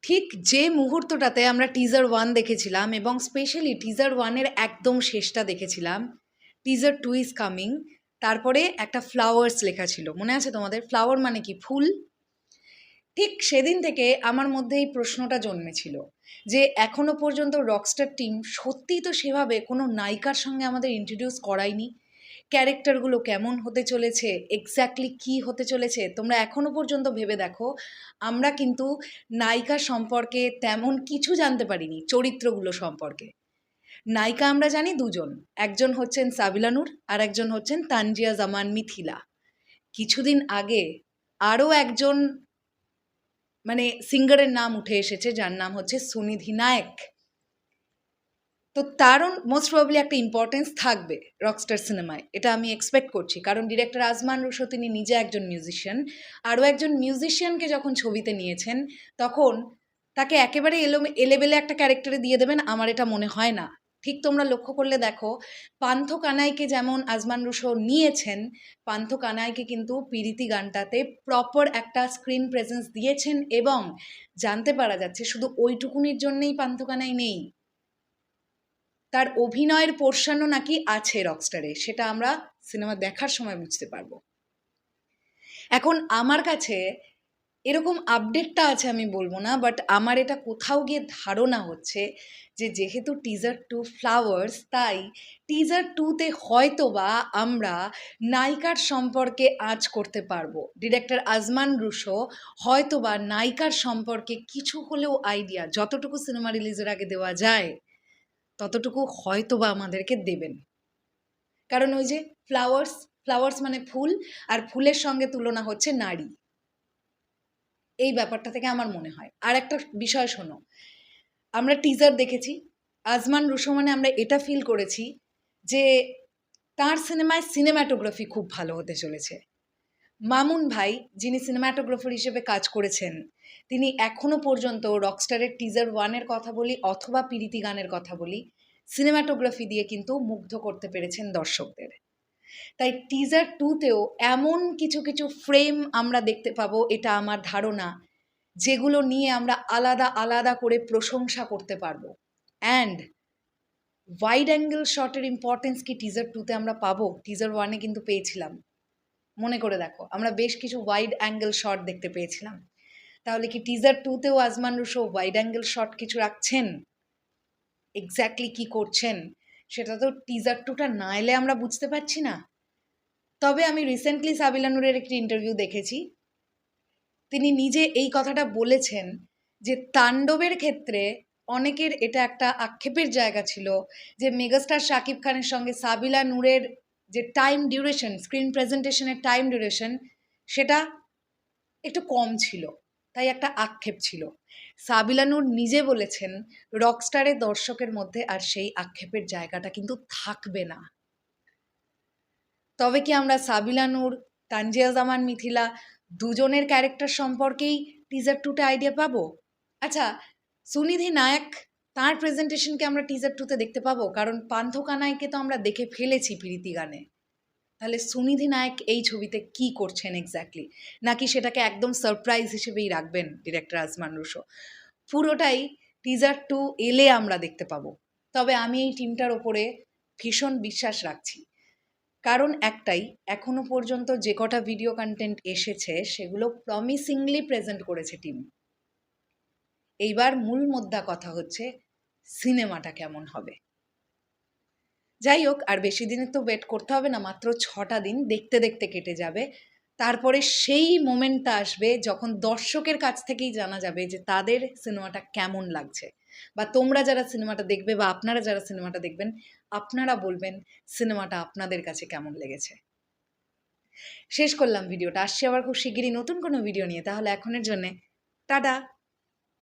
ঠিক যে মুহূর্তটাতে আমরা টিজার 1 দেখেছিলাম এবং স্পেশালি টিজার 1 এর একদম শেষটা দেখেছিলাম, টিজার 2 ইজ কামিং, তারপরে একটা ফ্লাওয়ার্স লেখা ছিল, মনে আছে তোমাদের? ফ্লাওয়ার মানে কি? ফুল। ঠিক সেদিন থেকে আমার মধ্যে এই প্রশ্নটা জন্মেছিল যে এখনো পর্যন্ত রকস্টার টিম সত্যিই তো সেভাবে কোনো নায়িকার সঙ্গে আমাদের ইন্ট্রোডিউস করায়নি। ক্যারেক্টারগুলো কেমন হতে চলেছে, এক্স্যাক্টলি কি হতে চলেছে, তোমরা এখনো পর্যন্ত ভেবে দেখো, আমরা কিন্তু নায়িকা সম্পর্কে তেমন কিছু জানতে পারিনি, চরিত্রগুলো সম্পর্কে। নায়িকা আমরা জানি দুজন, একজন হচ্ছেন সাবিলা নূর আর একজন হচ্ছেন তানজিয়া জামান মিথিলা। কিছুদিন আগে আরও একজন মানে সিঙ্গারের নাম উঠে এসেছে, যার নাম হচ্ছে সুনিধি নায়েক। তো তারও মোস্ট প্রবাবলি একটা ইম্পর্টেন্স থাকবে রকস্টার সিনেমায়, এটা আমি এক্সপেক্ট করছি, কারণ ডিরেক্টর আজমান রুশো তিনি নিজে একজন মিউজিশিয়ান। আরও একজন মিউজিশিয়ানকে যখন ছবিতে নিয়েছেন তখন তাকে একেবারে এলেবেলে একটা ক্যারেক্টারে দিয়ে দেবেন আমার এটা মনে হয় না। ঠিক তোমরা লক্ষ্য করলে দেখো, পান্থ কানাইকে যেমন আজমান রুশো নিয়েছেন, পান্থ কানাইকে কিন্তু পিরিতি গানটাতে প্রপার একটা স্ক্রিন প্রেজেন্স দিয়েছেন এবং জানতে পারা যাচ্ছে শুধু ওইটুকুনির জন্যেই পান্থ কানাই নেই, তার অভিনয়ের পোর্শনও নাকি আছে রকস্টারে, সেটা আমরা সিনেমা দেখার সময় বুঝতে পারবো। এখন আমার কাছে এরকম আপডেটটা আছে আমি বলবো না, বাট আমার এটা কোথাও গিয়ে ধারণা হচ্ছে যে যেহেতু টিজার 2 ফ্লাওয়ার্স, তাই টিজার 2তে হয়তো বা আমরা নায়িকার সম্পর্কে আঁচ করতে পারবো। ডিরেক্টর আজমান রুশো হয়তো বা নায়িকার সম্পর্কে কিছু হলেও আইডিয়া, যতটুকু সিনেমা রিলিজের আগে দেওয়া যায় ততটুকু হয়তো বা আমাদেরকে দেবেন। কারণ ওই যে ফ্লাওয়ার্স, ফ্লাওয়ার্স মানে ফুল, আর ফুলের সঙ্গে তুলনা হচ্ছে নারী, এই ব্যাপারটা থেকে আমার মনে হয়। আর একটা বিষয় শোনো, আমরা টিজার দেখেছি, আজমান রুশো মানে আমরা এটা ফিল করেছি যে তার সিনেমায় সিনেম্যাটোগ্রাফি খুব ভালো হতে চলেছে। মামুন ভাই, যিনি সিনেম্যাটোগ্রাফার হিসেবে কাজ করেছেন, তিনি এখনো পর্যন্ত রকস্টারের টিজার 1-এর কথা বলি অথবা পিরিতি গানের কথা বলি, সিনেম্যাটোগ্রাফি দিয়ে কিন্তু মুগ্ধ করতে পেরেছেন দর্শকদের। তাই টিজার 2তেও এমন কিছু কিছু ফ্রেম আমরা দেখতে পাবো, এটা আমার ধারণা, যেগুলো নিয়ে আমরা আলাদা আলাদা করে প্রশংসা করতে পারবো। অ্যান্ড ওয়াইড অ্যাঙ্গেল শটের ইম্পর্টেন্স কি টিজার 2তে আমরা পাবো? টিজার 1-এ কিন্তু পেয়েছিলাম, মনে করে দেখো, আমরা বেশ কিছু ওয়াইড অ্যাঙ্গেল শট দেখতে পেয়েছিলাম। তাহলে কি টিজার 2তেও Azman Rusho wide angle shot কিছু রাখছেন? এক্স্যাক্টলি কি করছেন সেটা তো টিজার 2টা না এলে আমরা বুঝতে পারছি না। তবে আমি রিসেন্টলি সাবিলা নূরের একটি ইন্টারভিউ দেখেছি, তিনি নিজে এই কথাটা বলেছেন যে তাণ্ডবের ক্ষেত্রে অনেকের এটা একটা আক্ষেপের জায়গা ছিল যে মেগাস্টার শাকিব খানের সঙ্গে সাবিলা নূরের যে টাইম ডিউরেশন, স্ক্রিন প্রেজেন্টেশনের টাইম ডিউরেশন, সেটা একটু কম ছিল, তাই একটা আক্ষেপ ছিল। সাবিলা নূর নিজে বলেছেন রকস্টারের দর্শকের মধ্যে আর সেই আক্ষেপের জায়গাটা কিন্তু থাকবে না। তবে কি আমরা সাবিলা নূর, তানজিয়া জামান মিথিলা দুজনের ক্যারেক্টার সম্পর্কেই টিজার 2তে আইডিয়া পাবো? আচ্ছা, সুনিধি নায়ক, তার প্রেজেন্টেশনকে আমরা টিজার 2তে দেখতে পাবো? কারণ পান্থ কানাইকে তো আমরা দেখে ফেলেছি প্রীতি গানে। তাহলে সুনিধি নায়ক এই ছবিতে কি করছেন এক্স্যাক্টলি? নাকি সেটাকে একদম সারপ্রাইজ হিসেবেই রাখবেন ডিরেক্টর আজমান রুশো? পুরোটাই টিজার 2 এলে আমরা দেখতে পাবো। তবে আমি এই টিমটার ওপরে ভীষণ বিশ্বাস রাখছি, কারণ একটাই, এখনো পর্যন্ত যে কটা ভিডিও কন্টেন্ট এসেছে সেগুলো প্রমিসিংলি প্রেজেন্ট করেছে টিম। এইবার মূল মোদ্দা কথা হচ্ছে সিনেমাটা কেমন হবে। যাই হোক, আর বেশি দিনের তো ওয়েট করতে হবে না, মাত্র 6টা দিন দেখতে দেখতে কেটে যাবে। তারপরে সেই মোমেন্টটা আসবে যখন দর্শকের কাছ থেকেই জানা যাবে যে তাদের সিনেমাটা কেমন লাগছে, বা তোমরা যারা সিনেমাটা দেখবে বা আপনারা যারা সিনেমাটা দেখবেন, আপনারা বলবেন সিনেমাটা আপনাদের কাছে কেমন লেগেছে। শেষ করলাম ভিডিওটা, আসছি আবার খুব শিগগিরই নতুন কোনো ভিডিও নিয়ে। তাহলে এখনের জন্যে টাটা।